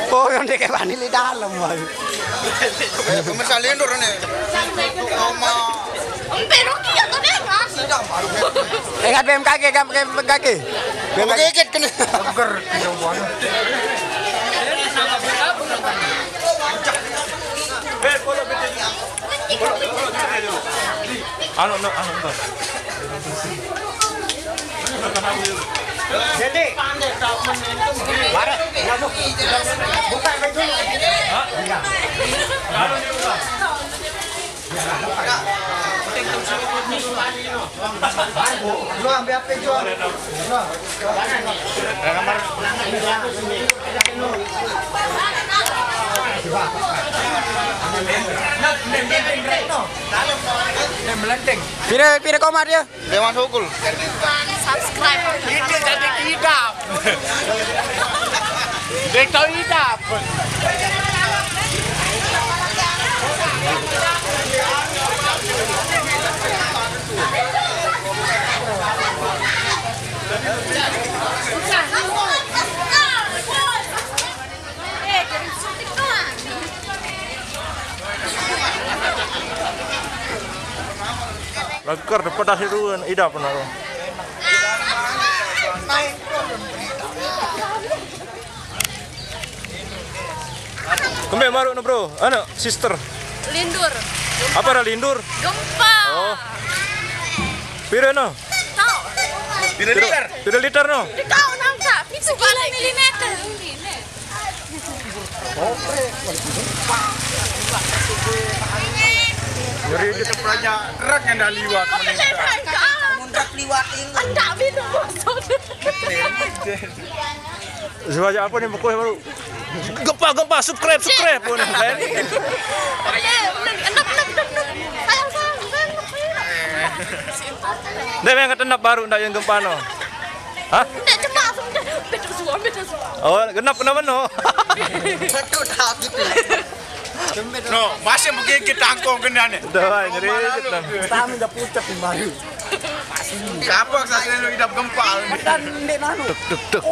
Oh, yang kayak bani di dalam, Bang. Misalnya dulu nih. Pero kia to dengas. Ingat BMKG, BMKG. BMKG kan. Agar Anu. Jadi, buka baju. Lu ambil apa jual? Pira koma dia? Dewan Sukul. Subscribe. Ini jadi hidup. Dia hidup. Lagar pedas itu idap benar. Kembali baru no bro, anak sister. Lindur. Apa ada lindur? Gempa. Oh. Pira no? Tahu. Pira liter no? Tahu nangka. Itu kali milimeter. Jadi Kita pernah rak yang dah liwat. Mundak liwat ini. Anda minum bosot. sebagai apa nih pokoknya baru gempa subscribe pun kan. Ndak yang ketenap baru ndak yang gempa no. Hah? Ndak cepat sudah. Betul semua. Oh, genap kenapa no? Betul tak gitu. No, masih mungkin kita angkong kena nih. Dah, jadi kita. Kami dah pucat di baru. Siapa sasaran lu hidup gempa? Dan ndek nanu. Deg.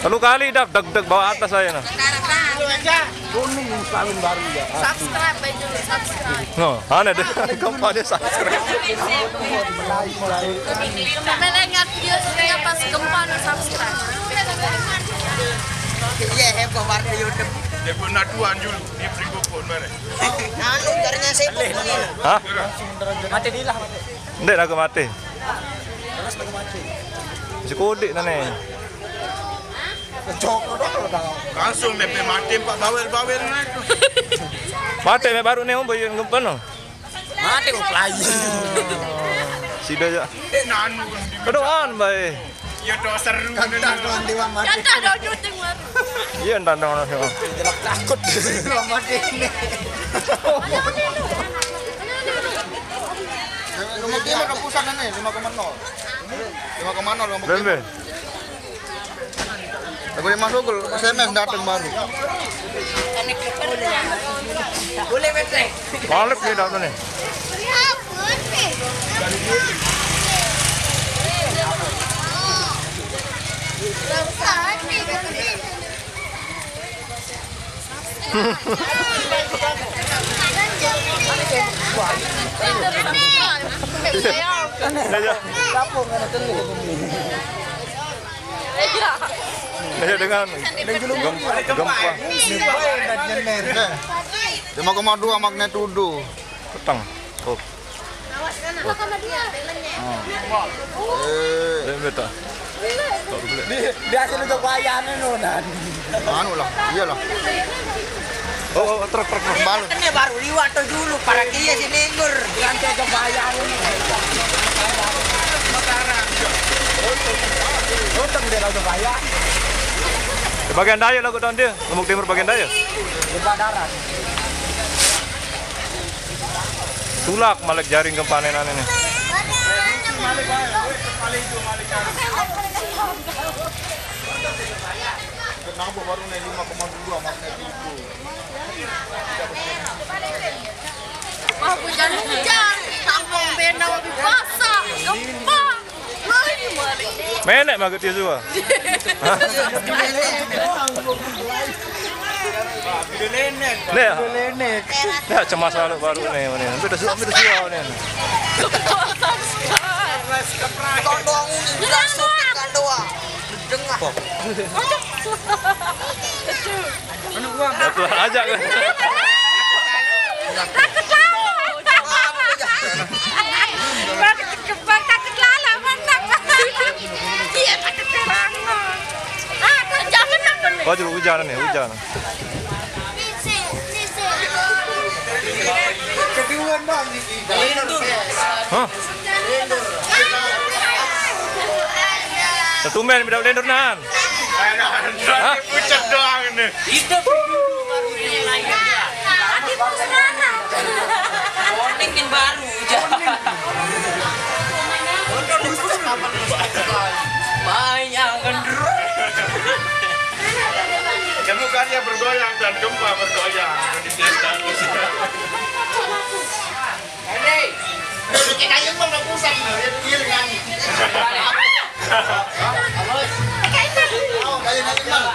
Lalu kali deg bawa atas saya nah. Kuning salun baru ya. Subscribe aja, subscribe. No, aneh deh. Gempa dia subscribe. Mendengar video saya pas gempa no subscribe. Iya, heboh warga YouTube. Dia pernah tuan dulu di Pringopon mana? Anu jaringan sibuk ini. Hah? Mati dilah. Ndek lagu mati. Terus lagi mati. Si kodik nane. Cokro dong. Langsung DP mati Pak bawel-bawel nak. Mati me baru nih om boy gempa no. Mati kok play. Sida aja. Nanu. Kedoan bae. Ya doa seru. Kandang tuan Dewan mati. Jangan ada syuting baru. Iya entar dong no. Jelek takut. Mati ini. Nomor dia ada pusat nih 5,0. 5,0 nomor. Bembe. Aku dia masuk ke SMS datang baru. Boleh betek. Balik nih dah nih. Aja. Kapung kan telu. Aja dengan gempa. 5,2 magnitudo. Petang. Oh, bembe ta. Biasa lu bayane nonan. Anu lah, iyalah. Oh, truk. Balu. Ini baru liwat tuh dulu para kia si Linggur. Yang coba bayane. Untung dia udah bayar. Di bagian daya lah tahun dia. Lombok Timur bagian daya. Gempa darat. Tulak malik jaring kempanenan ini. nambah baru naik 5,2 magnet itu. Wah, hujan-hujan. Kampung Benau lebih basah. Gempa. Lagi mari. Menek magnet dia semua. Lenek. Nih, Lenek. nih cemas baru nih. Hampir dah siap nih. Kon doang ini langsung kan doang. Dengar. Betul aja kan. Takut lala. Takut lala. Iya, takut kerana. Jangan apa nih? Kau dulu hujan nih, hujan. Kedua bang ini. Hah? Satu men beda blender nan. Hah? Pucat doang ini. Itu dulu baru ini lagi. Adik mana? Warning pin baru jangan. Banyak gendro. Kamu karya bergoyang dan gempa bergoyang. Hei, kita yang mau pusat nih, dia kan. Oh, kayak nanti mal.